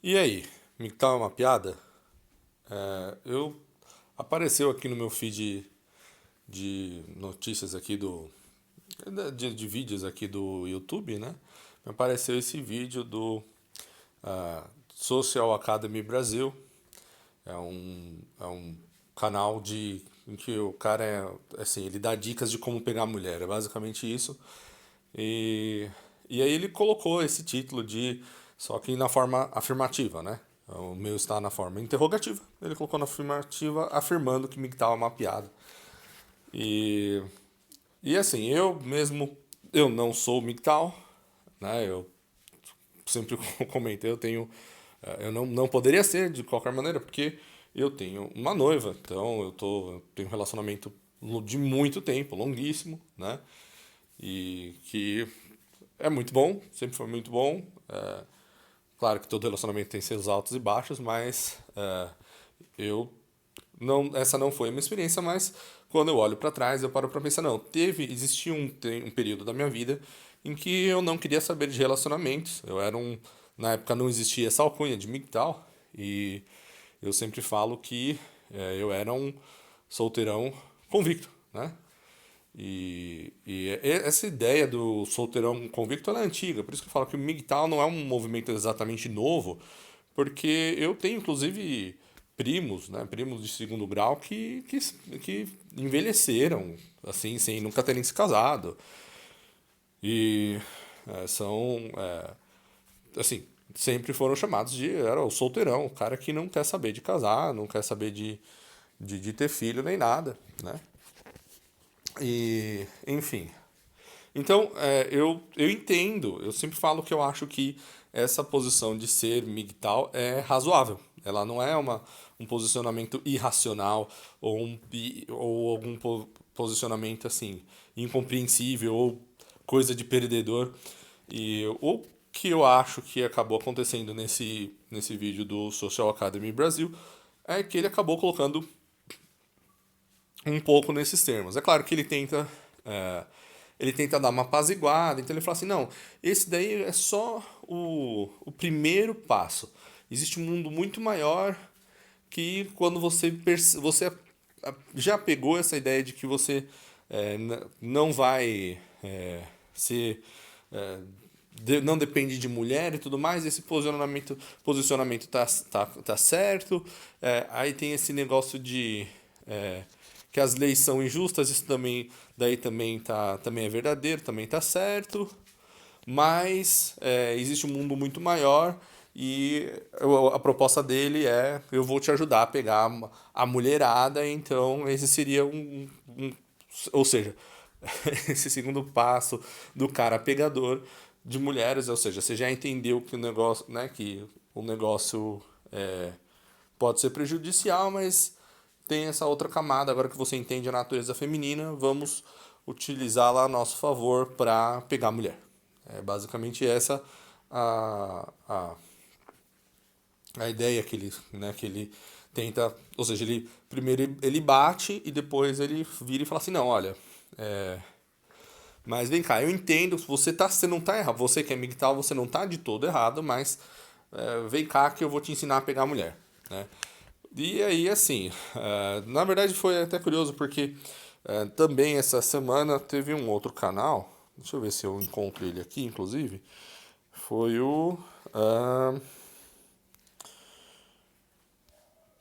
E aí, me tá uma piada? Eu apareceu aqui no meu feed de notícias aqui de vídeos aqui do YouTube, né? Me apareceu esse vídeo do Social Academy Brasil. É um canal em que o cara assim, ele dá dicas de como pegar mulher, é basicamente isso. E, e aí ele colocou esse título só que na forma afirmativa, né? O meu está na forma interrogativa. Ele colocou na afirmativa afirmando que MGTOW é uma piada. E, e assim, eu não sou MGTOW, né? Eu sempre comentei, eu não poderia ser de qualquer maneira, porque eu tenho uma noiva, então eu tenho um relacionamento de muito tempo, longuíssimo, né? E que é muito bom, sempre foi muito bom. Claro que todo relacionamento tem seus altos e baixos, mas eu essa não foi a minha experiência, mas quando eu olho para trás, eu paro para pensar, não, existia um período da minha vida em que eu não queria saber de relacionamentos. Na época não existia essa alcunha de MGTOW e eu sempre falo que eu era um solteirão convicto, né? Essa ideia do solteirão convicto ela é antiga, por isso que eu falo que o MGTOW não é um movimento exatamente novo, porque eu tenho inclusive primos, né, primos de segundo grau que envelheceram, assim, sem nunca terem se casado. E são, assim, sempre foram chamados era o solteirão, o cara que não quer saber de casar, não quer saber de ter filho nem nada, né? E, enfim, então, eu entendo, eu sempre falo que eu acho que essa posição de ser MGTOW é razoável. Ela não é um posicionamento irracional ou algum posicionamento assim incompreensível ou coisa de perdedor. E o que eu acho que acabou acontecendo nesse vídeo do Social Academy Brasil é que ele acabou colocando um pouco nesses termos. É claro que ele tenta dar uma apaziguada, então ele fala assim, não, esse daí é só o primeiro passo. Existe um mundo muito maior que quando você já pegou essa ideia de que você não vai ser não depende de mulher e tudo mais, esse posicionamento tá certo. Aí tem esse negócio de que as leis são injustas, isso também daí também é verdadeiro, também tá certo. Mas existe um mundo muito maior e a proposta dele é eu vou te ajudar a pegar a mulherada, então esse seria ou seja, esse segundo passo do cara pegador de mulheres, ou seja, você já entendeu que o negócio, né, que o negócio pode ser prejudicial, mas tem essa outra camada, agora que você entende a natureza feminina, vamos utilizá-la a nosso favor para pegar a mulher. É basicamente essa a, a ideia que ele tenta, ou seja, ele primeiro ele bate e depois ele vira e fala assim, não, olha, mas vem cá, eu entendo, você não tá errado, você que é MGTOW, você não tá de todo errado, mas vem cá que eu vou te ensinar a pegar a mulher, né? E aí, assim, na verdade foi até curioso porque também essa semana teve um outro canal, deixa eu ver se eu encontro ele aqui, inclusive, foi o ah,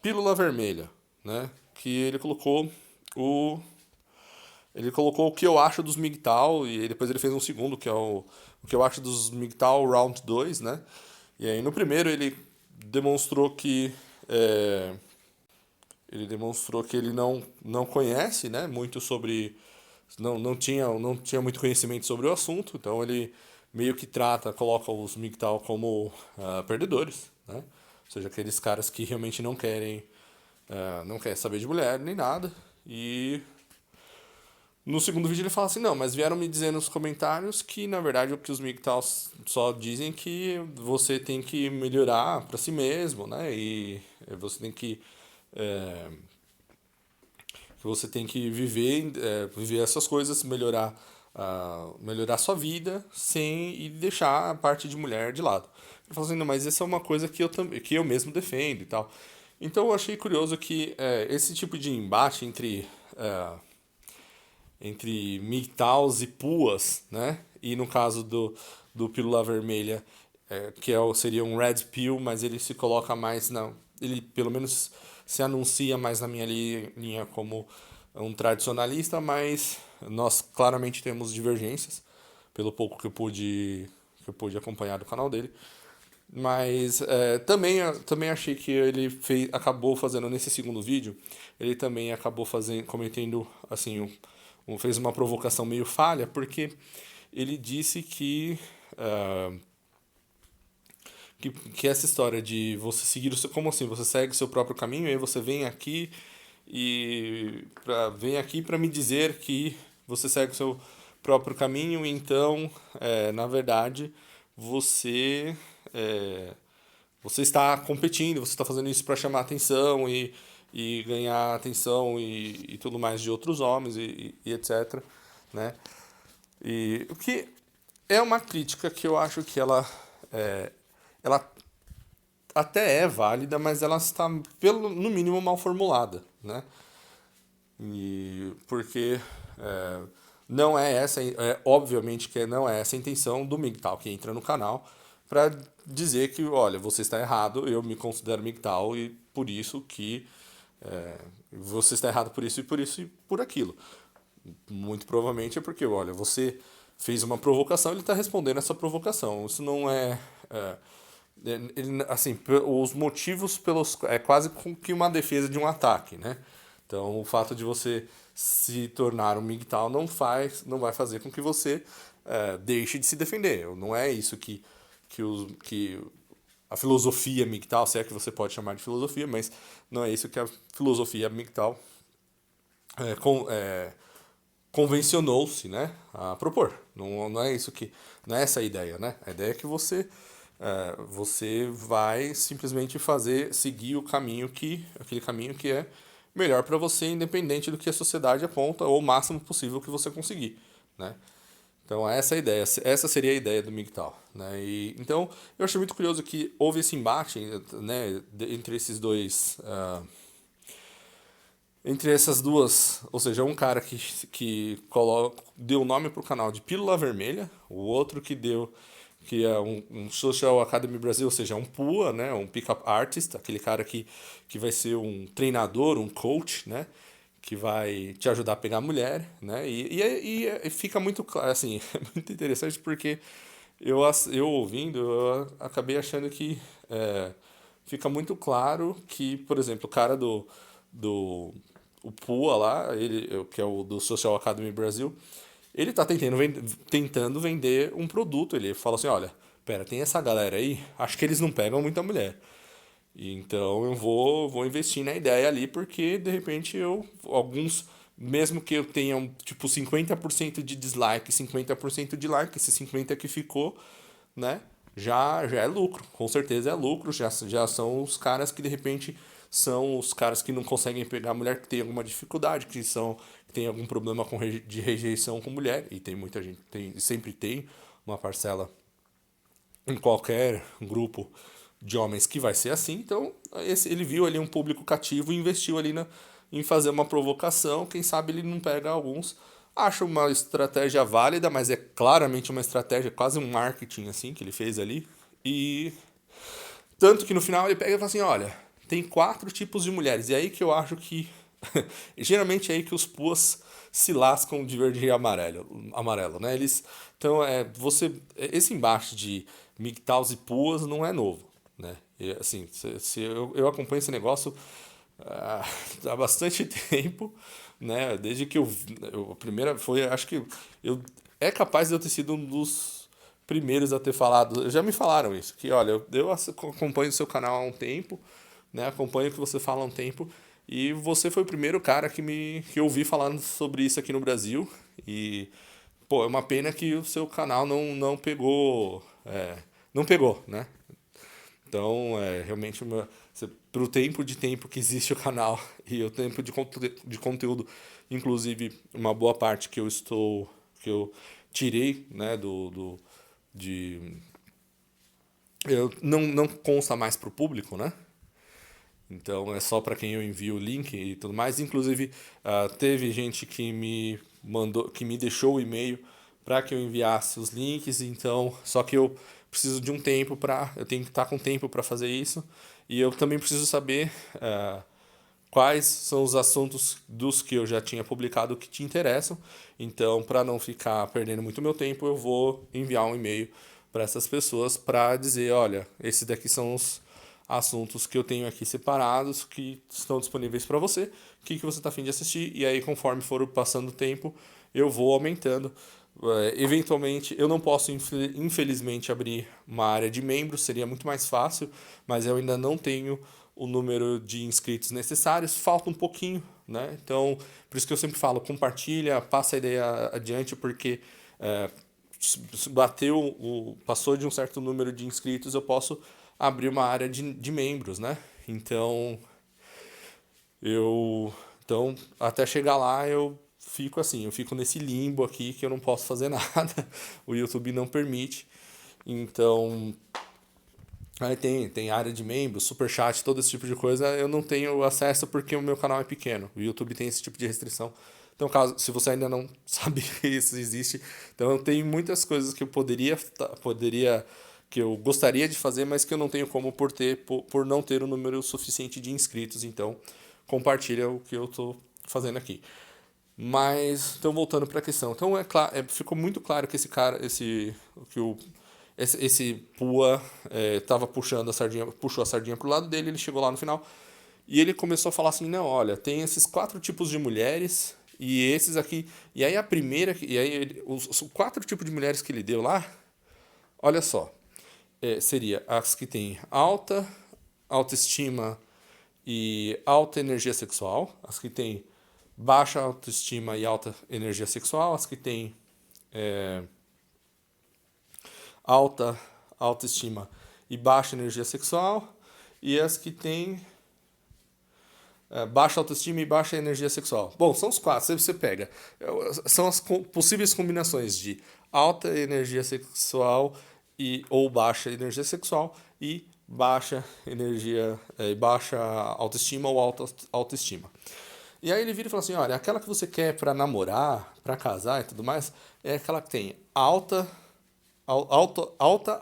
Pílula Vermelha, né? Que o ele colocou o que eu acho dos MGTOW e aí depois ele fez um segundo que é o que eu acho dos MGTOW Round 2, né? E aí no primeiro demonstrou que é, ele demonstrou que ele não conhece, né, muito sobre não tinha muito conhecimento sobre o assunto, então ele meio que coloca os MGTOW como perdedores, né? Ou seja, aqueles caras que realmente não querem saber de mulher nem nada. E no segundo vídeo ele fala assim, não, mas vieram me dizer nos comentários que na verdade o que os MGTOWs só dizem que você tem que melhorar pra si mesmo, né? E você tem é, que você tem que viver essas coisas, melhorar sua vida sem e deixar a parte de mulher de lado. Ele falou assim, não, mas isso é uma coisa que que eu mesmo defendo e tal. Então eu achei curioso que esse tipo de embate entre MGTOWs e PUAs, né? E no caso do Pílula Vermelha, seria um Red Pill, mas ele se coloca mais na... Ele pelo menos se anuncia mais na minha linha como um tradicionalista, mas nós claramente temos divergências, pelo pouco que eu pude acompanhar do canal dele. Mas também achei que ele acabou fazendo nesse segundo vídeo, ele também acabou cometendo assim, fez uma provocação meio falha, porque ele disse que essa história de você seguir o seu, como assim, você segue o seu próprio caminho e aí você vem aqui para me dizer que você segue o seu próprio caminho, então, na verdade, você é, você está competindo, você está fazendo isso para chamar atenção e ganhar atenção e tudo mais de outros homens e etc, né? E o que é uma crítica que eu acho que ela até é válida, mas ela está, no mínimo, mal formulada, né? E porque é, não é essa, obviamente que não é essa a intenção do MGTOW que entra no canal para dizer que, olha, você está errado, eu me considero MGTOW e por isso que você está errado por isso e por isso e por aquilo. Muito provavelmente é porque, olha, você fez uma provocação, ele está respondendo essa provocação. Isso não assim, os motivos pelos é quase como que uma defesa de um ataque, né? Então, o fato de você se tornar um MGTOW não vai fazer com que você deixe de se defender. Não é isso que a filosofia MGTOW, se é que você pode chamar de filosofia, mas não é isso que a filosofia MGTOW convencionou-se, né, a propor. Não é isso não é essa a ideia, né? A ideia é que você vai simplesmente seguir aquele caminho que é melhor para você, independente do que a sociedade aponta, ou o máximo possível que você conseguir, né? Então essa é a ideia, essa seria a ideia do MGTOW, né? Então eu achei muito curioso que houve esse embate, né, entre esses dois entre essas duas, ou seja, um cara deu o nome pro canal de Pílula Vermelha, o outro que é um Social Academy Brasil, ou seja, um PUA, né, um Pickup Artist, aquele cara que vai ser um treinador, um coach, né, que vai te ajudar a pegar mulher, né, e fica muito claro, assim, é muito interessante porque eu ouvindo, eu acabei achando que fica muito claro que, por exemplo, o cara do o PUA lá, que é o do Social Academy Brasil, ele tá tentando vender um produto. Ele fala assim, olha, pera, tem essa galera aí, acho que eles não pegam muita mulher. Então eu vou investir na ideia ali, porque de repente mesmo que eu tenha tipo 50% de dislike, 50% de like, esse 50 que ficou, né? Já é lucro, com certeza é lucro, já são os caras que de repente são os caras que não conseguem pegar a mulher que tem alguma dificuldade, que tem algum problema de rejeição com mulher, e tem muita gente, sempre tem uma parcela em qualquer grupo de homens que vai ser assim. Então ele viu ali um público cativo e investiu ali em fazer uma provocação. Quem sabe ele não pega alguns. Acho uma estratégia válida, mas é claramente uma estratégia, quase um marketing assim que ele fez ali. E tanto que no final ele pega e fala assim, olha, tem 4 tipos de mulheres. E é aí que eu acho que geralmente é aí que os puas se lascam de verde e amarelo, né? Então esse embate de MGTOWs e puas não é novo, né? E, assim, se eu acompanho esse negócio há bastante tempo, né? Desde que a primeira foi, acho que eu é capaz de eu ter sido um dos primeiros a ter falado. Já me falaram isso, que olha, eu acompanho o seu canal há um tempo, né? Acompanho o que você fala há um tempo. E você foi o primeiro cara que eu ouvi falando sobre isso aqui no Brasil. E, pô, é uma pena que o seu canal não pegou. Não pegou, né? Então, realmente, pro tempo que existe o canal e o tempo de conteúdo, inclusive uma boa parte que eu tirei, né, de, eu não consta mais para o público, né? Então é só para quem eu envio o link e tudo mais. Inclusive, teve gente que me mandou, que me deixou o e-mail para que eu enviasse os links. Então, só que eu preciso de um tempo para, eu tenho que estar com tempo para fazer isso. E eu também preciso saber quais são os assuntos dos que eu já tinha publicado que te interessam. Então, para não ficar perdendo muito meu tempo, eu vou enviar um e-mail para essas pessoas para dizer, olha, esses daqui são os assuntos que eu tenho aqui separados que estão disponíveis para você, o que você está afim de assistir, e aí conforme for passando o tempo, eu vou aumentando. Eventualmente, eu não posso, infelizmente, abrir uma área de membros, seria muito mais fácil, mas eu ainda não tenho o número de inscritos necessários, falta um pouquinho, né? Então, por isso que eu sempre falo, compartilha, passa a ideia adiante, porque é, passou de um certo número de inscritos, eu posso abrir uma área de membros, né? Então, eu, então, até chegar lá, eu fico assim, eu fico nesse limbo aqui que eu não posso fazer nada, o YouTube não permite. Então, aí tem área de membros, superchat, todo esse tipo de coisa. Eu não tenho acesso porque o meu canal é pequeno. O YouTube tem esse tipo de restrição. Então, se você ainda não sabe que isso existe, então tem muitas coisas que eu que eu gostaria de fazer, mas que eu não tenho como por não ter o número suficiente de inscritos. Então, compartilha o que eu estou fazendo aqui. Mas, então voltando para a questão. Então, ficou muito claro que que esse Pua tava puxou a sardinha pro lado dele, ele chegou lá no final e ele começou a falar assim, não, olha, tem esses 4 tipos de mulheres e esses aqui, e aí a primeira, e aí os 4 tipos de mulheres que ele deu lá, olha só, seria as que têm alta autoestima e alta energia sexual, as que têm baixa autoestima e alta energia sexual, as que têm alta autoestima e baixa energia sexual, e as que têm baixa autoestima e baixa energia sexual. Bom, são os 4, você pega. São as possíveis combinações de alta energia sexual ou baixa energia sexual e baixa autoestima ou alta autoestima. E aí ele vira e fala assim, olha, aquela que você quer para namorar, para casar e tudo mais, é aquela que tem alta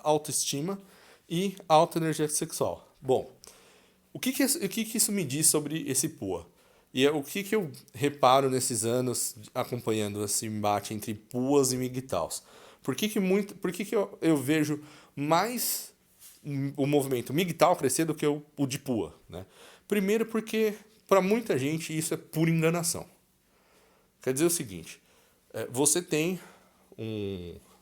autoestima e alta energia sexual. Bom, o que isso me diz sobre esse Pua? E o que eu reparo nesses anos acompanhando esse embate entre Puas e MGTOWs? Por que eu vejo mais o movimento MGTOW crescer do que o de Pua, né? Primeiro porque, para muita gente, isso é pura enganação. Quer dizer o seguinte, você tem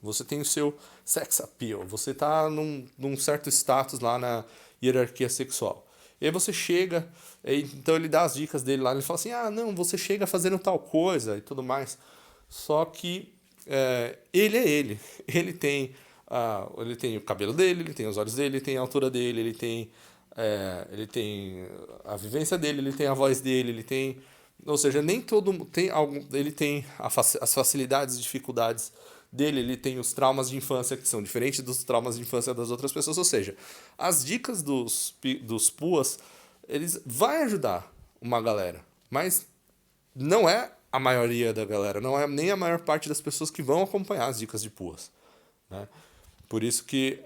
você tem o seu sex appeal, você está num certo status lá na hierarquia sexual. E aí você chega, então ele dá as dicas dele lá, ele fala assim, ah, não, você chega fazendo tal coisa e tudo mais. Só que ele é ele. Ele tem o cabelo dele, ele tem os olhos dele, ele tem a altura dele, ele tem a vivência dele, ele tem a voz dele, ele tem... Ou seja, nem todo tem algum, ele tem as facilidades e dificuldades dele, ele tem os traumas de infância que são diferentes dos traumas de infância das outras pessoas. Ou seja, as dicas dos Puas, eles vai ajudar uma galera, mas não é a maioria da galera, não é nem a maior parte das pessoas que vão acompanhar as dicas de Puas, né? Por isso que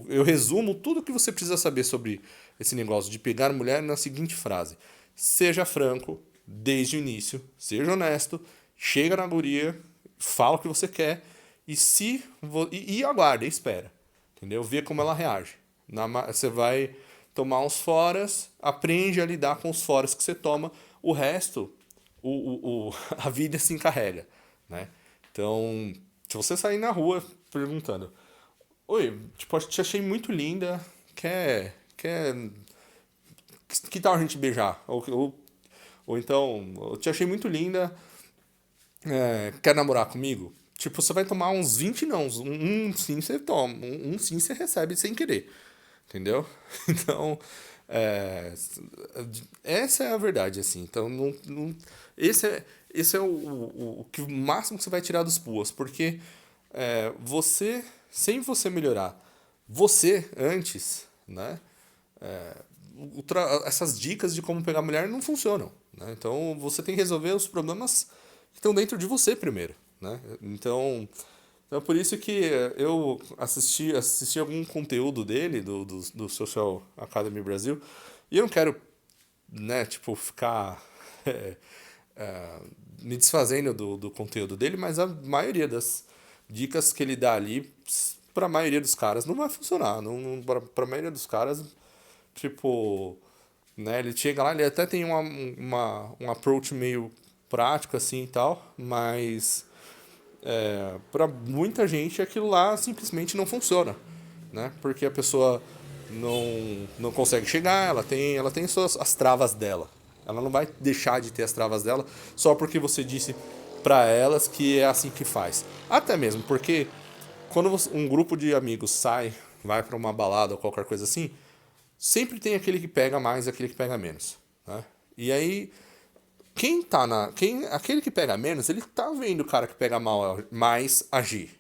eu resumo tudo que você precisa saber sobre esse negócio de pegar mulher na seguinte frase: seja franco desde o início, seja honesto, chega na guria, fala o que você quer e aguarda, e espera, entendeu? Vê como ela reage. Você vai tomar uns foras, aprende a lidar com os foras que você toma, o resto a vida se encarrega, né? Então, se você sair na rua perguntando, oi, tipo, te achei muito linda, que tal a gente beijar? Ou então, eu te achei muito linda, quer namorar comigo? Tipo, você vai tomar uns 20 não, um sim você toma, um sim você recebe sem querer, entendeu? Então, é, essa é a verdade, assim. Então, esse é o máximo que você vai tirar dos Puas, porque sem você melhorar você antes, né? Essas dicas de como pegar mulher não funcionam, né? Então você tem que resolver os problemas que estão dentro de você primeiro, né? Então por isso que eu assisti algum conteúdo dele, do Social Academy Brasil, e eu não quero, né, tipo, ficar é, é, me desfazendo do conteúdo dele, mas a maioria das dicas que ele dá ali, para a maioria dos caras, não vai funcionar. Para a maioria dos caras, tipo, né, ele chega lá, ele até tem um approach meio prático assim e tal, mas para muita gente aquilo lá simplesmente não funciona, né? Porque a pessoa não consegue chegar, ela tem as travas dela. Ela não vai deixar de ter as travas dela só porque você disse para elas que é assim que faz. Até mesmo porque quando um grupo de amigos sai, vai para uma balada ou qualquer coisa assim, sempre tem aquele que pega mais e aquele que pega menos, né? E aí aquele que pega menos, ele tá vendo o cara que pega mais agir,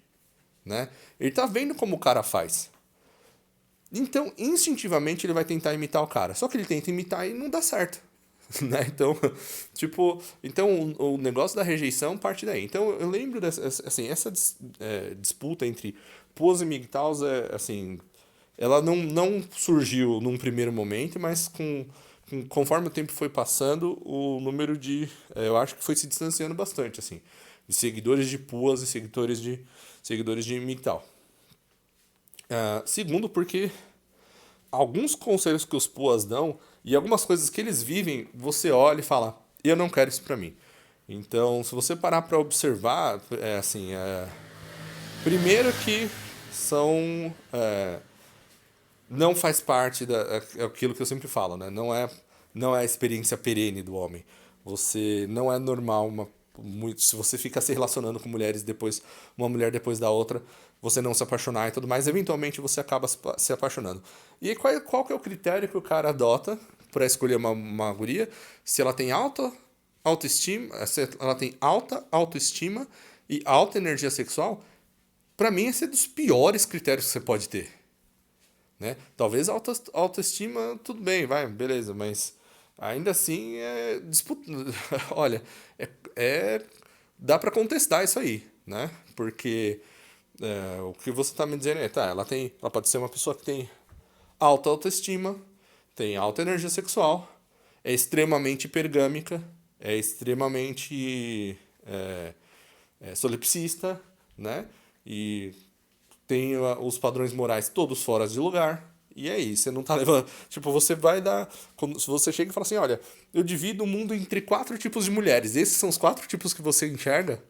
né? Ele tá vendo como o cara faz. Então, instintivamente, ele vai tentar imitar o cara. Só que ele tenta imitar e não dá certo. Né? Então, tipo, então o negócio da rejeição parte daí. Então, eu lembro dessa, assim, essa disputa entre Pose e MGTOWs assim, ela não surgiu num primeiro momento, mas conforme o tempo foi passando, o número eu acho que foi se distanciando bastante, assim, de seguidores de Pose e seguidores de MGTOW. Segundo, porque alguns conselhos que os PUAs dão e algumas coisas que eles vivem, você olha e fala, eu não quero isso pra mim. Então, se você parar pra observar, primeiro que são não faz parte aquilo que eu sempre falo, né? Não é a experiência perene do homem. Você não é normal se você fica se relacionando com mulheres depois, uma mulher depois da outra, você não se apaixonar e tudo mais, eventualmente você acaba se apaixonando. E aí, qual que é o critério que o cara adota para escolher uma guria? Se ela tem alta autoestima, se ela tem alta autoestima e alta energia sexual, para mim esse é dos piores critérios que você pode ter, né? Talvez autoestima, tudo bem, vai, beleza, mas ainda assim é disputa. Olha, é, é- dá para contestar isso aí, né? Porque o que você tá me dizendo é, tá, ela pode ser uma pessoa que tem alta autoestima, tem alta energia sexual, é extremamente hipergâmica, é extremamente solipsista, né? E tem os padrões morais todos fora de lugar. E é isso, você não tá levando. Tipo, você vai dar. Se você chega e fala assim: olha, eu divido o mundo entre 4 tipos de mulheres. Esses são os 4 tipos que você enxerga: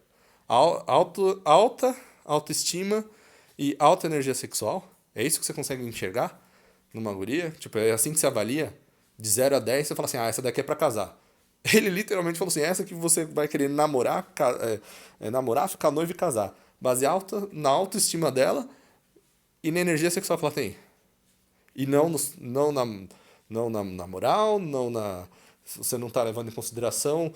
alta autoestima e alta energia sexual. É isso que você consegue enxergar numa guria? Tipo, é assim que você avalia? De 0 a 10, você fala assim: essa daqui é pra casar. Ele literalmente falou assim: essa que você vai querer namorar, ficar noivo e casar. Baseado na autoestima dela e na energia sexual que ela tem. E não na moral, você não está levando em consideração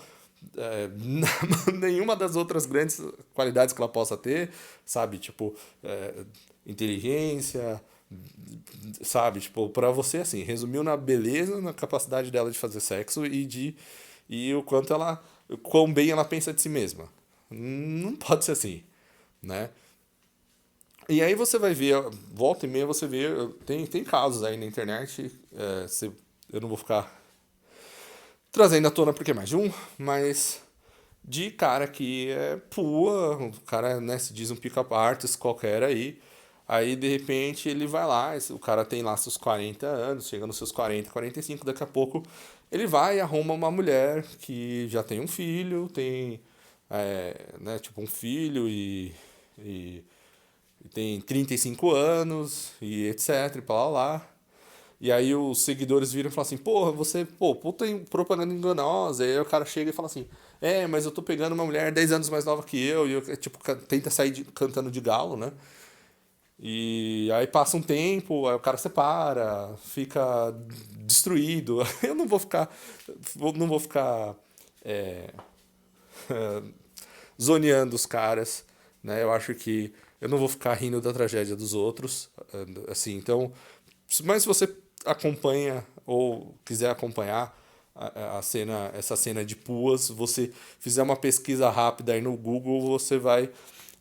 nenhuma das outras grandes qualidades que ela possa ter, sabe? Tipo, inteligência, sabe? Tipo, para você, assim, resumiu na beleza, na capacidade dela de fazer sexo e o quão bem ela pensa de si mesma. Não pode ser assim, né? E aí você vai ver, volta e meia você vê, tem casos aí na internet, eu não vou ficar trazendo à tona porque é mais de um, mas de cara que é pua, o cara, né, se diz um pick-up artist qualquer aí de repente ele vai lá, o cara tem lá seus 40 anos, chega nos seus 40, 45, daqui a pouco ele vai e arruma uma mulher que já tem um filho, tem, né, tipo um filho e tem 35 anos e etc, e blá blá blá. E aí os seguidores viram e falam assim, porra, puta propaganda enganosa. E aí o cara chega e fala assim, mas eu tô pegando uma mulher 10 anos mais nova que eu, e eu, tipo, tenta sair cantando de galo, né? E aí passa um tempo, aí o cara separa, fica destruído. Eu não vou ficar zoneando os caras, né? Eu acho que eu não vou ficar rindo da tragédia dos outros, assim, então, mas se você acompanha ou quiser acompanhar a cena, essa cena de puas, você fizer uma pesquisa rápida aí no Google, você vai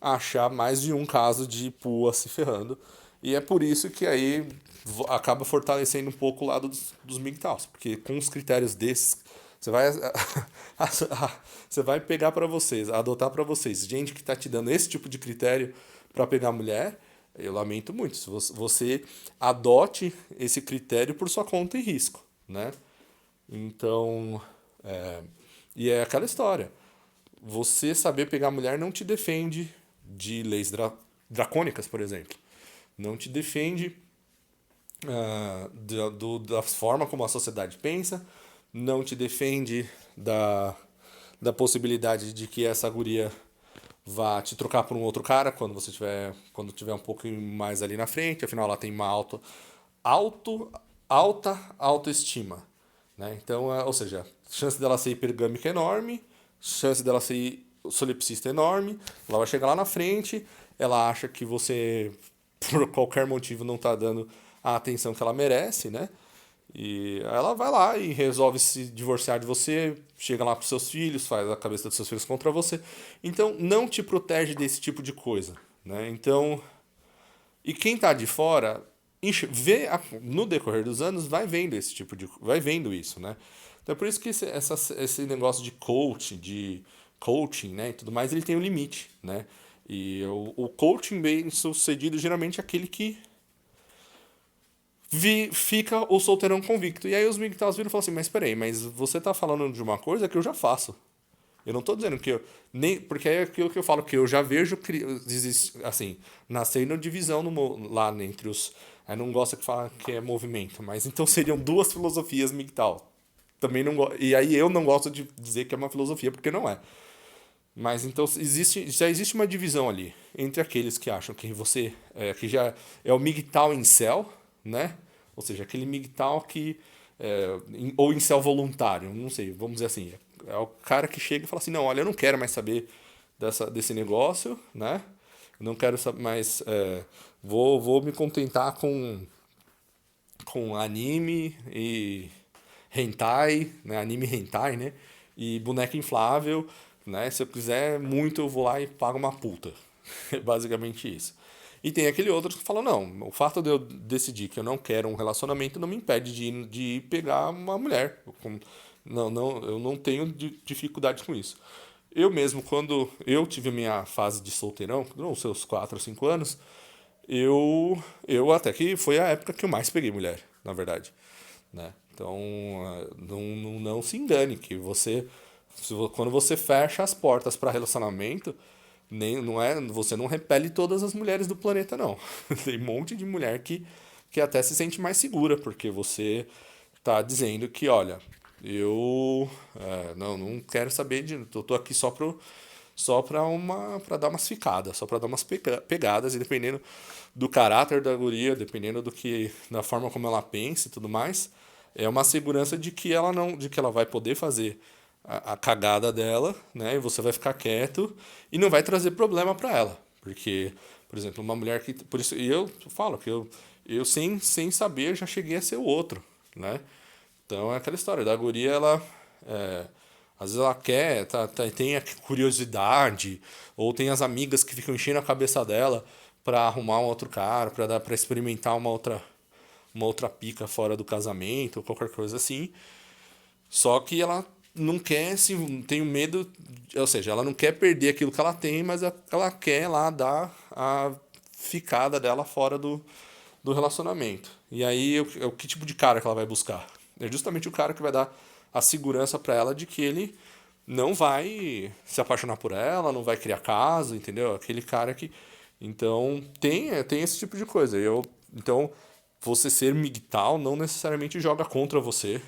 achar mais de um caso de pua se ferrando. E é por isso que aí acaba fortalecendo um pouco o lado dos MGTOWs, porque com os critérios desses, você vai, você vai pegar para vocês, adotar para vocês, gente que está te dando esse tipo de critério para pegar mulher, eu lamento muito. Se você adote esse critério por sua conta e risco, né? Então, é, e é aquela história. Você saber pegar mulher não te defende de leis dracônicas, por exemplo. Não te defende da forma como a sociedade pensa, não te defende da possibilidade de que essa guria vá te trocar por um outro cara quando tiver um pouquinho mais ali na frente, afinal ela tem uma alto, alta autoestima, né? Então, ou seja, chance dela ser hipergâmica é enorme, chance dela ser solipsista é enorme, ela vai chegar lá na frente, ela acha que você, por qualquer motivo, não está dando a atenção que ela merece, né? E ela vai lá e resolve se divorciar de você, chega lá para seus filhos, faz a cabeça dos seus filhos contra você. Então, não te protege desse tipo de coisa, né? Então, e quem tá de fora vê no decorrer dos anos vai vendo esse tipo de vai vendo isso, né? Então, é por isso que esse negócio de coaching, né, e tudo mais, ele tem um limite, né? E o coaching bem sucedido geralmente é aquele que fica o solteirão convicto. E aí os MGTOWs viram e falam assim, mas peraí, mas você tá falando de uma coisa que eu já faço. Eu não tô dizendo que eu. Nem, porque é aquilo que eu falo, que eu já vejo assim, nascendo divisão lá entre os. Aí não gosta que fala que é movimento, mas então seriam duas filosofias MGTOW. Também não E aí eu não gosto de dizer que é uma filosofia, porque não é. Mas então já existe uma divisão ali entre aqueles que acham que você que já é o MGTOW incel, né? Ou seja, aquele MGTOW que ou incel voluntário, não sei, vamos dizer assim, é o cara que chega e fala assim, não, olha, eu não quero mais saber desse negócio, né? Eu não quero mais, vou me contentar com anime e hentai, né? Anime hentai, né? E boneca inflável, né? Se eu quiser muito, eu vou lá e pago uma puta. É basicamente isso. E tem aquele outro que fala, não, o fato de eu decidir que eu não quero um relacionamento não me impede de ir pegar uma mulher. Eu não tenho dificuldade com isso. Eu mesmo, quando eu tive a minha fase de solteirão, que durou uns seus 4 ou 5 anos, eu até que foi a época que eu mais peguei mulher, na verdade, né? Então, não se engane que quando você fecha as portas para relacionamento, você não repele todas as mulheres do planeta, não. Tem um monte de mulher que até se sente mais segura, porque você tá dizendo que, olha, eu não quero saber de. Eu tô aqui só para dar umas ficadas, só para dar umas pegadas, e dependendo do caráter da guria, dependendo da forma como ela pensa e tudo mais, é uma segurança de que ela vai poder fazer a cagada dela, né? E você vai ficar quieto e não vai trazer problema para ela, porque, por exemplo, uma mulher que, por isso, e eu falo que eu sem saber já cheguei a ser o outro, né? Então é aquela história da guria, ela às vezes ela quer, tem a curiosidade, ou tem as amigas que ficam enchendo a cabeça dela pra arrumar um outro cara, para experimentar uma outra pica fora do casamento, ou qualquer coisa assim. Só que ela não quer, tem medo, ou seja, ela não quer perder aquilo que ela tem, mas ela quer lá dar a ficada dela fora do relacionamento. E aí, que tipo de cara que ela vai buscar? É justamente o cara que vai dar a segurança para ela de que ele não vai se apaixonar por ela, não vai criar caso, entendeu? Aquele cara que. Então, tem esse tipo de coisa. Então, você ser migtal não necessariamente joga contra você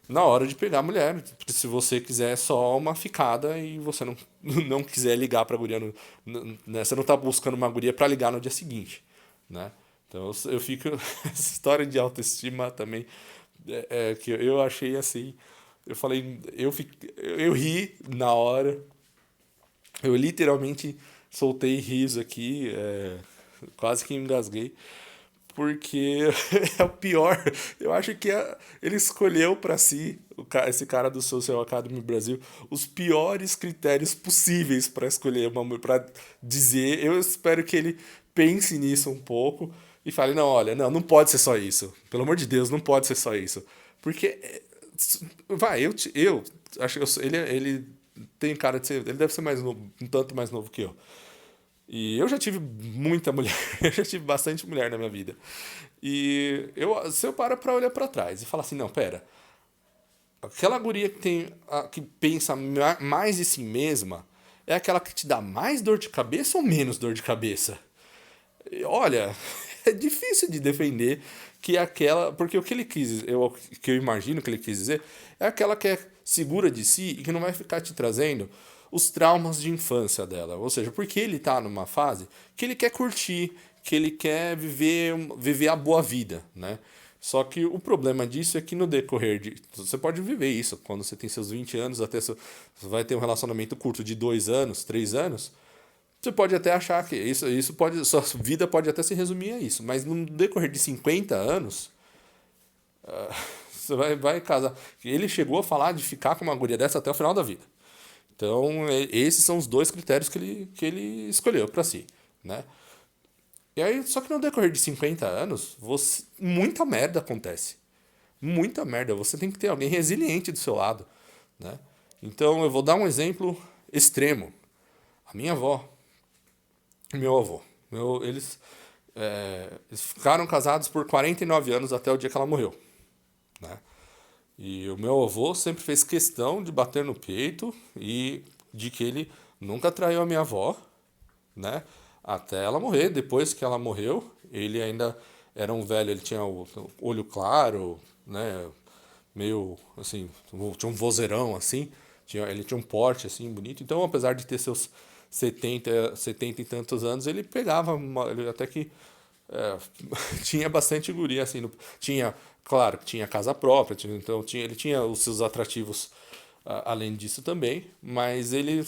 na hora de pegar a mulher. Se você quiser só uma ficada e você não quiser ligar pra guria, né? Você não tá buscando uma guria pra ligar no dia seguinte, né? Então eu fico. Essa história de autoestima também que eu achei assim. Eu falei, eu ri na hora. Eu literalmente soltei riso aqui, quase que engasguei, porque é o pior. Eu acho que ele escolheu para si, esse cara do Social Academy Brasil, os piores critérios possíveis para escolher uma, para dizer. Eu espero que ele pense nisso um pouco e fale: não, olha, não, não pode ser só isso. Pelo amor de Deus, não pode ser só isso. Porque, vai, eu acho que ele tem cara de ser. Ele deve ser mais novo, um tanto mais novo que eu. E eu já tive muita mulher, eu já tive bastante mulher na minha vida. E se eu paro pra olhar pra trás e falar assim, não, pera, aquela guria que tem, que pensa mais de si mesma, é aquela que te dá mais dor de cabeça ou menos dor de cabeça? E olha, é difícil de defender que aquela, porque o que ele quis, que eu imagino que ele quis dizer, é aquela que é segura de si e que não vai ficar te trazendo os traumas de infância dela. Ou seja, porque ele tá numa fase que ele quer curtir, que ele quer viver a boa vida, né? Só que o problema disso é que no decorrer de. Você pode viver isso quando você tem seus 20 anos, você vai ter um relacionamento curto de 2 anos, 3 anos. Você pode até achar que isso pode. Sua vida pode até se resumir a isso. Mas no decorrer de 50 anos, você vai casar. Ele chegou a falar de ficar com uma guria dessa até o final da vida. Então, esses são os dois critérios que ele escolheu para si, né? E aí, só que no decorrer de 50 anos, muita merda acontece. Muita merda. Você tem que ter alguém resiliente do seu lado, né? Então, eu vou dar um exemplo extremo. A minha avó, meu avô, eles ficaram casados por 49 anos até o dia que ela morreu, né? E o meu avô sempre fez questão de bater no peito e de que ele nunca traiu a minha avó, né? Até ela morrer. Depois que ela morreu, ele ainda era um velho, ele tinha o olho claro, né? Meio assim, tinha um vozeirão assim, ele tinha um porte assim bonito. Então, apesar de ter seus 70 e tantos anos, ele pegava, ele até que é, tinha bastante guria, assim. Tinha, claro, tinha casa própria, então ele tinha os seus atrativos além disso também, mas ele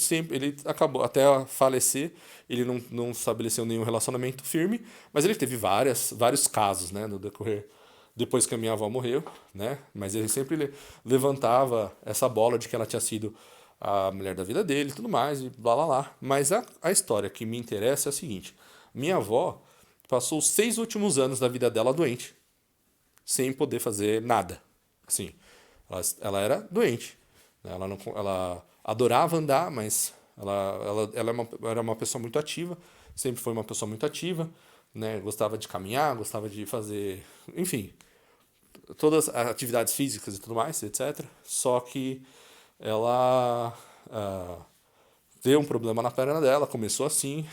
acabou, até falecer, ele não estabeleceu nenhum relacionamento firme, mas ele teve vários casos, né, no decorrer, depois que a minha avó morreu, né, mas ele sempre levantava essa bola de que ela tinha sido a mulher da vida dele e tudo mais, e blá blá blá. Mas a história que me interessa é a seguinte: minha avó passou os 6 últimos anos da vida dela doente, sem poder fazer nada. Assim, ela era doente. Né? Ela adorava andar, mas era uma pessoa muito ativa, sempre foi uma pessoa muito ativa, né? Gostava de caminhar, gostava de fazer, enfim, todas as atividades físicas e tudo mais, etc. Só que ela deu um problema na perna dela, começou assim,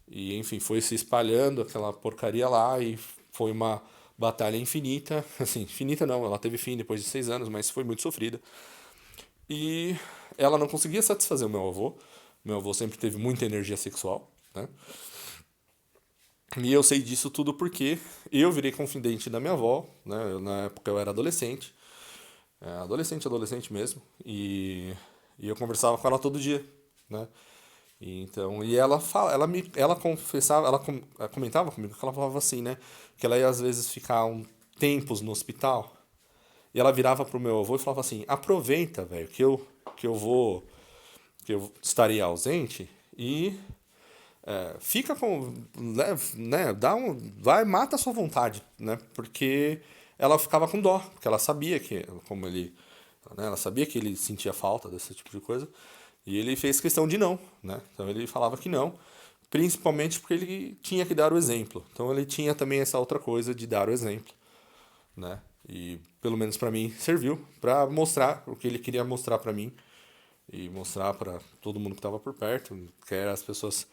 enfim, foi se espalhando aquela porcaria lá e foi uma batalha infinita. Assim, infinita não, ela teve fim depois de 6 anos, mas foi muito sofrida. E ela não conseguia satisfazer o meu avô. Meu avô sempre teve muita energia sexual, né? E eu sei disso tudo porque eu virei confidente da minha avó, né? Na época eu era adolescente, adolescente mesmo, e eu conversava com ela todo dia, né? E ela confessava, ela comentava comigo que ela falava assim, né? Que ela ia às vezes ficar tempos no hospital. E ela virava pro meu avô e falava assim: aproveita, velho, que eu estarei ausente e fica com, né, mata a sua vontade, né? Porque ela ficava com dó, porque ela sabia que, né, ela sabia que ele sentia falta desse tipo de coisa, e ele fez questão de não, né? Então ele falava que não, principalmente porque ele tinha que dar o exemplo. Então ele tinha também essa outra coisa de dar o exemplo, né? E pelo menos pra mim serviu pra mostrar o que ele queria mostrar pra mim e mostrar pra todo mundo que tava por perto, quer as pessoas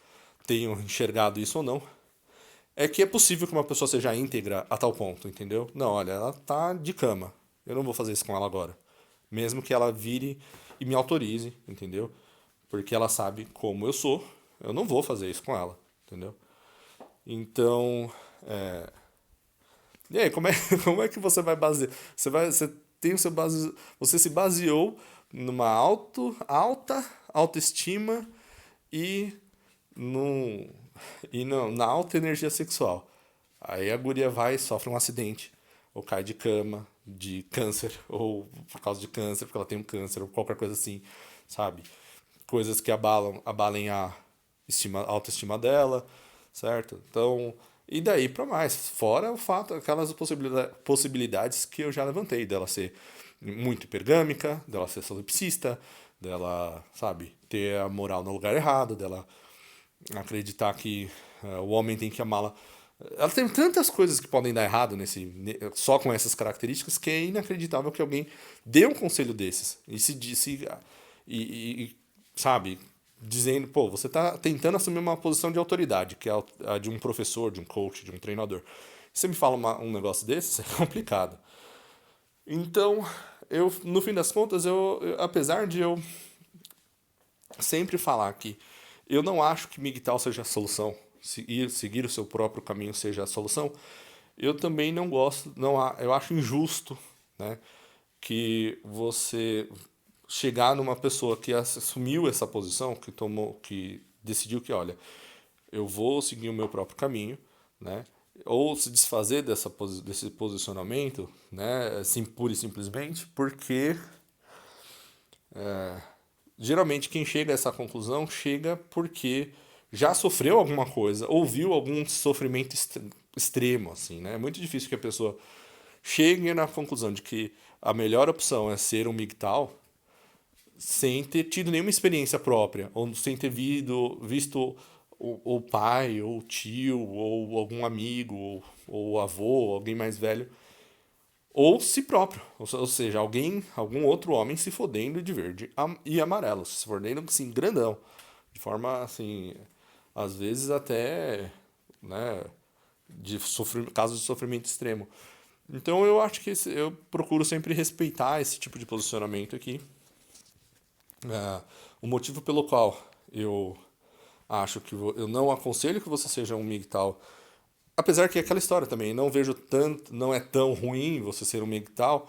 tenham enxergado isso ou não, é que é possível que uma pessoa seja íntegra a tal ponto, entendeu? Não, olha, ela tá de cama. Eu não vou fazer isso com ela agora. Mesmo que ela vire e me autorize, entendeu? Porque ela sabe como eu sou, eu não vou fazer isso com ela, entendeu? Então, e aí, como é que você vai basear? Você tem o seu você se baseou numa alta autoestima e num, na alta energia sexual. Aí a guria vai e sofre um acidente, ou cai de cama, de câncer, ou por causa de câncer, porque ela tem um câncer, ou qualquer coisa assim, sabe? Coisas que abalem a autoestima dela, certo? Então, e daí pra mais, fora o fato, aquelas possibilidades que eu já levantei, dela ser muito hipergâmica, dela ser solipsista, dela, sabe, ter a moral no lugar errado, dela acreditar que o homem tem que amá-la. Ela tem tantas coisas que podem dar errado só com essas características que é inacreditável que alguém dê um conselho desses e se disse sabe, dizendo, pô, você tá tentando assumir uma posição de autoridade, que é a de um professor, de um coach, de um treinador. Você me fala um negócio desse, é complicado. Então, no fim das contas, apesar de eu sempre falar que eu não acho que MGTOW seja a solução, seguir o seu próprio caminho seja a solução, eu também não gosto, eu acho injusto, né, que você chegar numa pessoa que assumiu essa posição, que decidiu que, olha, eu vou seguir o meu próprio caminho, né, ou se desfazer desse posicionamento, né, assim, pura e simplesmente, porque geralmente quem chega a essa conclusão chega porque já sofreu alguma coisa, ouviu algum sofrimento extremo, assim, né? É muito difícil que a pessoa chegue na conclusão de que a melhor opção é ser um MGTOW sem ter tido nenhuma experiência própria, ou sem ter visto o pai, ou o tio, ou algum amigo, ou avô, ou alguém mais velho, ou si próprio, ou seja, algum outro homem se fodendo de verde e amarelo, se fodendo assim, grandão, de forma assim, às vezes até, né, casos de sofrimento extremo. Então eu acho que eu procuro sempre respeitar esse tipo de posicionamento aqui. O motivo pelo qual eu acho que eu não aconselho que você seja um MGTOW. Apesar que é aquela história também, não vejo tanto, não é tão ruim você ser um MGTOW,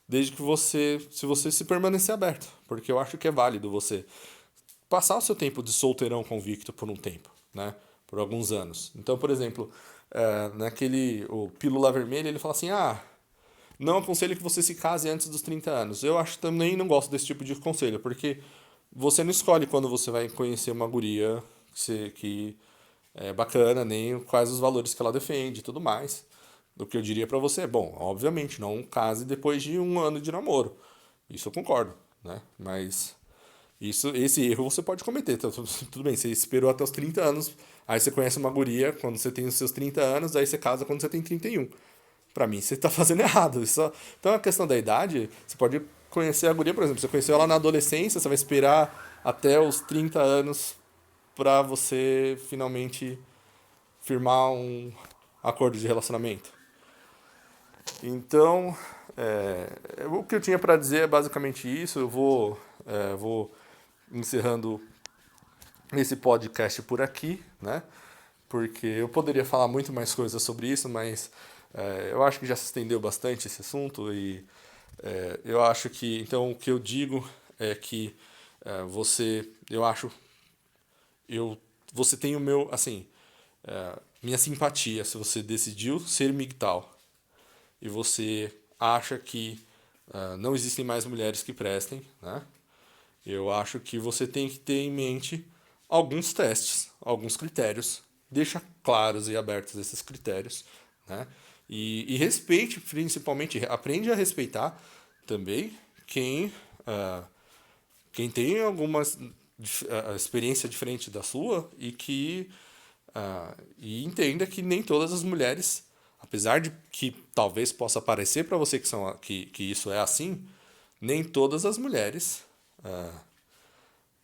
desde que se você se permanecer aberto, porque eu acho que é válido você passar o seu tempo de solteirão convicto por um tempo, né? Por alguns anos. Então, por exemplo, o Pílula Vermelha, ele fala assim, não aconselho que você se case antes dos 30 anos. Eu acho também não gosto desse tipo de conselho, porque você não escolhe quando você vai conhecer uma guria que é bacana, nem quais os valores que ela defende e tudo mais. O que eu diria pra você é, bom, obviamente, não case depois de um ano de namoro. Isso eu concordo, né? Mas esse erro você pode cometer. Tudo bem, você esperou até os 30 anos, aí você conhece uma guria quando você tem os seus 30 anos, aí você casa quando você tem 31. Pra mim, você tá fazendo errado. Então, a questão da idade, você pode conhecer a guria, por exemplo, você conheceu ela na adolescência, você vai esperar até os 30 anos pra você finalmente firmar um acordo de relacionamento. Então, o que eu tinha pra dizer é basicamente isso. Eu vou encerrando esse podcast por aqui, né? Porque eu poderia falar muito mais coisas sobre isso, mas eu acho que já se estendeu bastante esse assunto e eu acho que, então, o que eu digo é que eu acho, você tem o meu, assim, minha simpatia se você decidiu ser MGTOW e você acha que não existem mais mulheres que prestem, né? Eu acho que você tem que ter em mente alguns testes, alguns critérios, deixa claros e abertos esses critérios, né? E respeite, principalmente, aprende a respeitar também ah, quem tem alguma experiência diferente da sua e entenda que nem todas as mulheres, apesar de que talvez possa parecer para você que isso é assim, nem todas as mulheres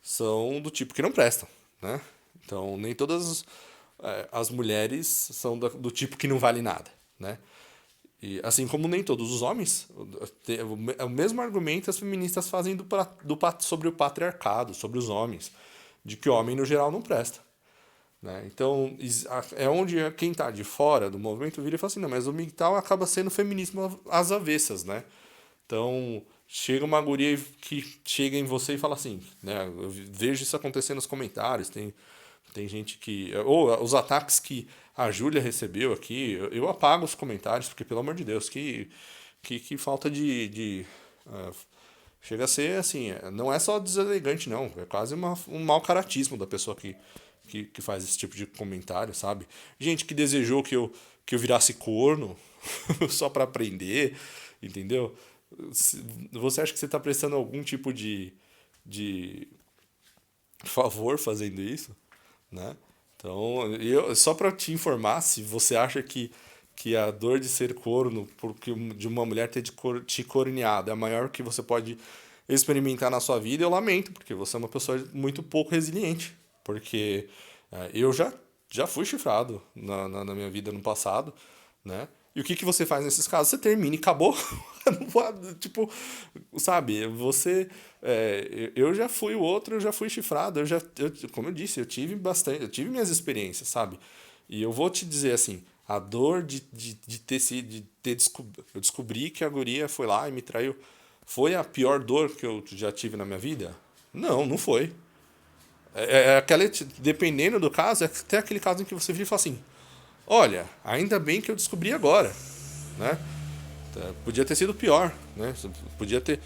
são do tipo que não prestam, né? Então, nem todas as mulheres são do tipo que não vale nada, né? E assim como nem todos os homens, é o mesmo argumento as feministas fazem sobre o patriarcado, sobre os homens, de que o homem no geral não presta, né? Então, é onde quem está de fora do movimento vira e fala assim, não, mas o MGTOW acaba sendo feminismo às avessas, né? Então, chega uma guria que chega em você e fala assim, né? Eu vejo isso acontecer nos comentários, tem Tem gente que. Ou os ataques que a Júlia recebeu aqui, eu apago os comentários, porque, pelo amor de Deus, que falta ah, chega a ser assim, não é só deselegante, não. É quase um mau caratismo da pessoa que faz esse tipo de comentário, sabe? Gente que desejou que eu virasse corno só pra aprender, entendeu? Você acha que você tá prestando algum tipo de favor fazendo isso, né? Então, só para te informar, se você acha que a dor de ser corno, porque de uma mulher ter te corneado, é a maior que você pode experimentar na sua vida, eu lamento, porque você é uma pessoa muito pouco resiliente. Porque eu já fui chifrado na minha vida no passado, né? E o que você faz nesses casos? Você termina e acabou. Tipo, sabe, você. Eu já fui o outro, eu já fui chifrado, como eu disse, eu tive bastante, eu tive minhas experiências, sabe? E eu vou te dizer assim, a dor de ter sido, de ter eu descobri que a guria foi lá e me traiu. Foi a pior dor que eu já tive na minha vida? Não, não foi. Dependendo do caso, é até aquele caso em que você vira e fala assim: olha, ainda bem que eu descobri agora, né? Podia ter sido pior, né? Podia ter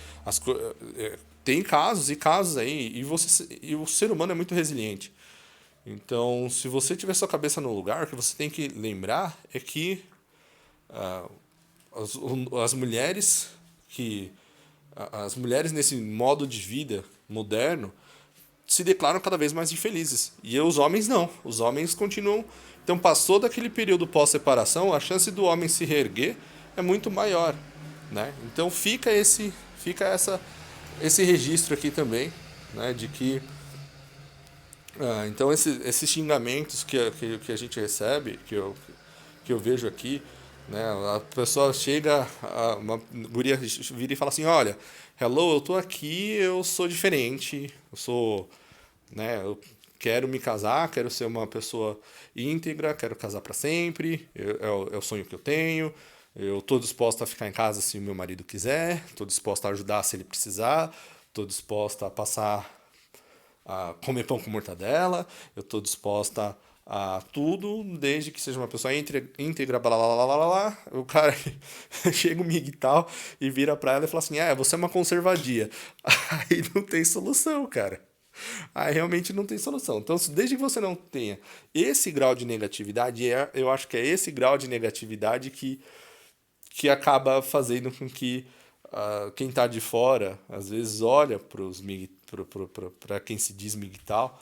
tem casos e casos aí e o ser humano é muito resiliente. Então, se você tiver sua cabeça no lugar, o que você tem que lembrar é que as mulheres que as mulheres nesse modo de vida moderno se declaram cada vez mais infelizes. E os homens não. Os homens continuam. Então, passou daquele período pós-separação, a chance do homem se reerguer é muito maior, né? Então, esse registro aqui também, né, de que então esses xingamentos que a gente recebe, que eu vejo aqui, né? A pessoa chega, uma guria vira e fala assim, olha, hello, eu tô aqui, eu sou diferente, eu sou, né, eu quero me casar, quero ser uma pessoa íntegra, quero casar para sempre, é o sonho que eu tenho, eu tô disposta a ficar em casa se o meu marido quiser, tô disposta a ajudar se ele precisar, tô disposta a passar a comer pão com mortadela, eu tô disposta a tudo, desde que seja uma pessoa íntegra, blá blá blá blá blá. O cara chega o miguel e vira pra ela e fala assim: você é uma conservadia. Aí não tem solução, cara. Aí realmente não tem solução. Então, desde que você não tenha esse grau de negatividade, eu acho que é esse grau de negatividade que acaba fazendo com que quem está de fora, às vezes, olha para quem se diz migtal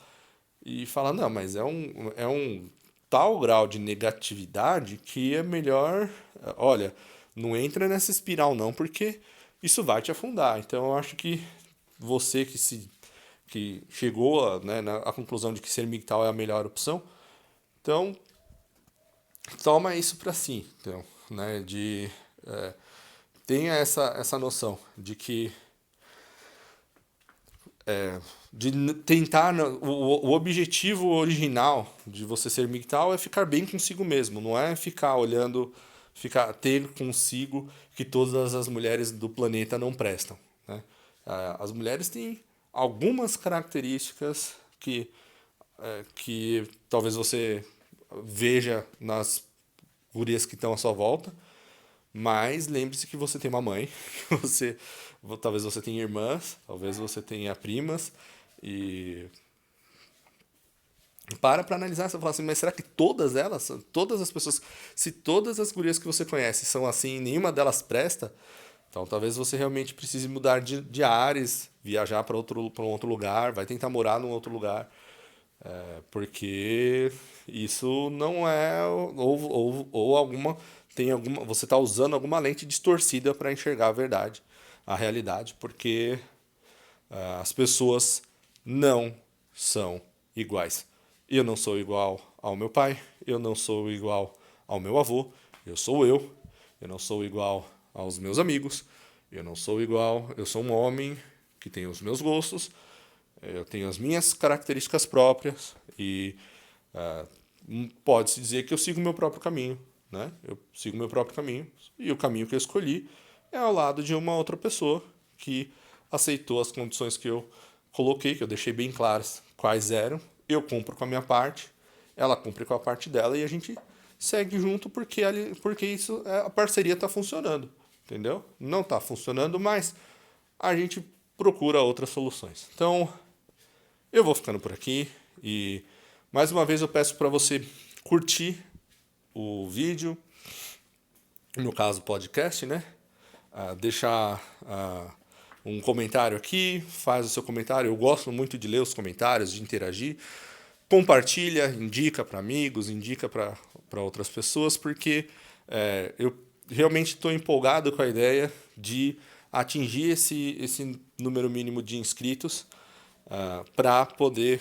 e fala, não, mas é um tal grau de negatividade que é melhor, olha, não entra nessa espiral não, porque isso vai te afundar. Então eu acho que você que chegou né, à conclusão de que ser migtal é a melhor opção, então toma isso para si, então, né, tenha essa noção de que tentar o objetivo original de você ser migtal é ficar bem consigo mesmo, não é ficar olhando, ficar ter consigo que todas as mulheres do planeta não prestam, né? As mulheres têm algumas características que talvez você veja nas gurias que estão à sua volta, mas lembre-se que você tem uma mãe, que talvez você tenha irmãs, talvez você tenha primas, e para analisar, você fala assim, mas será que todas elas, todas as pessoas, se todas as gurias que você conhece são assim e nenhuma delas presta, então talvez você realmente precise mudar de ares, viajar para um outro lugar, vai tentar morar num outro lugar, porque isso não é ou alguma tem alguma você está usando alguma lente distorcida para enxergar a verdade, a realidade, porque as pessoas não são iguais. Eu não sou igual ao meu pai, eu não sou igual ao meu avô, eu sou eu não sou igual aos meus amigos, eu não sou igual, eu sou um homem que tem os meus gostos, eu tenho as minhas características próprias e pode-se dizer que eu sigo o meu próprio caminho, né? Eu sigo o meu próprio caminho e o caminho que eu escolhi é ao lado de uma outra pessoa que aceitou as condições que eu coloquei, que eu deixei bem claras quais eram eu cumpro com a minha parte, ela cumpre com a parte dela e a gente segue junto porque isso, a parceria está funcionando, entendeu? Não está funcionando, mas a gente procura outras soluções. Então, eu vou ficando por aqui e mais uma vez eu peço para você curtir o vídeo, no caso podcast, né? Deixar um comentário aqui, faz o seu comentário. Eu gosto muito de ler os comentários, de interagir. Compartilha, indica para amigos, indica para outras pessoas, porque eu realmente estou empolgado com a ideia de atingir esse número mínimo de inscritos para poder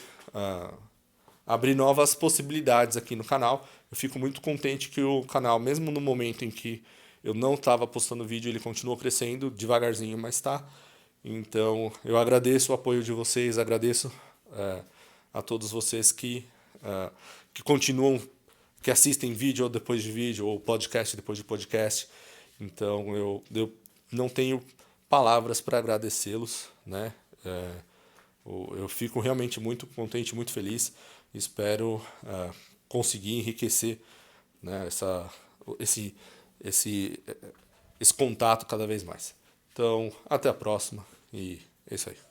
abrir novas possibilidades aqui no canal. Eu fico muito contente que o canal, mesmo no momento em que eu não estava postando vídeo, ele continuou crescendo devagarzinho, mas está. Então, eu agradeço o apoio de vocês, agradeço a todos vocês que continuam, que assistem vídeo depois de vídeo, ou podcast depois de podcast. Então, eu não tenho palavras para agradecê-los, né? Eu fico realmente muito contente, muito feliz. Espero conseguir enriquecer, né, esse, esse contato cada vez mais. Então, até a próxima e é isso aí.